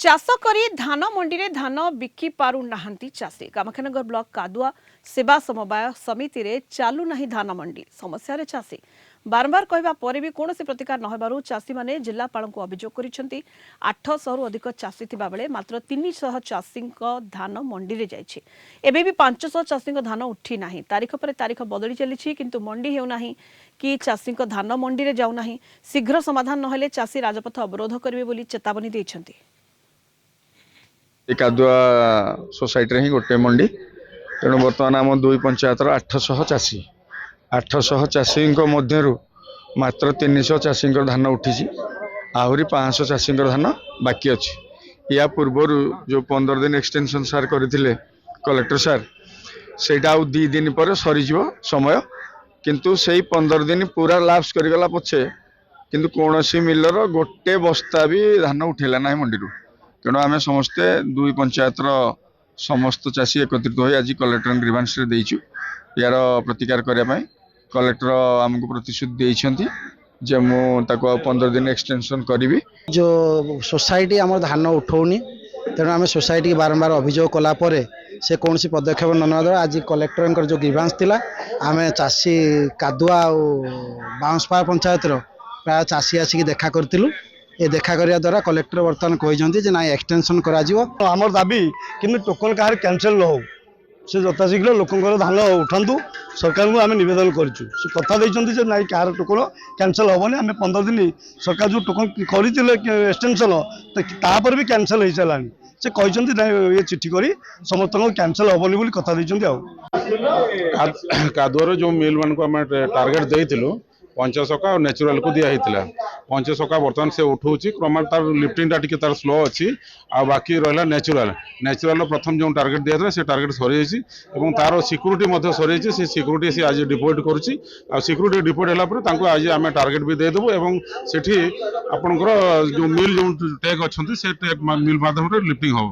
चाष करी धान मंडी रे धान बिकी पारु नाहंती चाषी कामाख्यानगर ब्लॉक कादुआ सेवा समवाय समिति रे चालू नहीं धान मंडी समस्या रे चाषी बारंबार कहवा पर भी कौन प्रतिकार न हेबारु चाषी माने जिल्लापाल को अभियोग करिसेंती 800 रु अधिक चाषी थिबा बेले मात्र 300 चाषी धान मंडी रे जाइछि एबे भी 500 चाषी धान उठी नाही तारीख पर तारीख बदली चली किंतु मंडी हेउ नाही कि चाषी धान मंडी रे जाउ नाही शीघ्र समाधान न हेले चाषी राजपथ अवरोध करिवे बोली चेतावनी दैछंती। कादुआ सोसाइटी ही गोटे मंडी तेणु बर्तमान आम दुई पंचायतर 800 चाषी मध्य मात्र 300 चाषी धान उठी आहरी 500 चाषी धान बाकी अच्छी या पूर्वर जो 15 दिन एक्सटेंशन सार करते कलेक्टर सार सेटा आउ 2 दिन पर सरीज समय किंतु से 15 दिन पूरा लाप्स करगला पछे किंतु कौन सी मिलर गोटे बस्ता भी धान उठेला ना मंडी तेणु आम समस्ते दुई पंचायतर समस्त चाषी एकत्रित हो आज कलेक्टर ग्रीवांस देचु यार प्रतिकार करने कलेक्टर आमको प्रतिश्रुति देइछंती जे मु ताको 15 दिन एक्सटेंशन करी। जो सोसाइटी आम धान उठौनी तेणु आम सोसाइटी की बारंबार अभियोग कलापर से कौन सी पदक्षेप न द्वारा आज कलेक्टर जो ग्रीवांस थिला आम चाषी कादुआ बाउंसपाड़ पंचायत प्राय चाषी आसिक देखा करूँ ये देखा करने द्वारा कलेक्टर बर्तमान कहते ना एक्सटेंशन आमर दाबी कि टोकन कहार कैंसल न हो से यथाशीघ्र लोकंर धान उठातु सरकार को आम नवेदन करूँ से कथा देते ना कहार टोकन कैंसल हेनी आम 15 दिन सरकार जो टोकन करते एक्सटेंशन तापर भी कैंसल हो सारा से कहते ये चिठी कर समस्त कैंसल हेनी कथा देते कादुआर जो मिल मान को टार्गेट देइथिलु 500 और नेचुरल को दिया होता 500 बर्तमान से उठाऊ क्रम तार लिफ्टिंग टी तार स्लो अच्छी आ बाकी रहा नेचुरल प्रथम जो टार्गेट दिया से टार्गेट सरी तार सिक्यूरीटी सरी से सिक्यूरीटी से आज डिपोजिट करुच्ची सिक्यूरीटी डिपोजिट है आज आम टार्गेट भी देदेबू और सेठी आपंकर जो मिल जो टेक अच्छा से टेक मिल माध्यम लिफ्टिंग हम।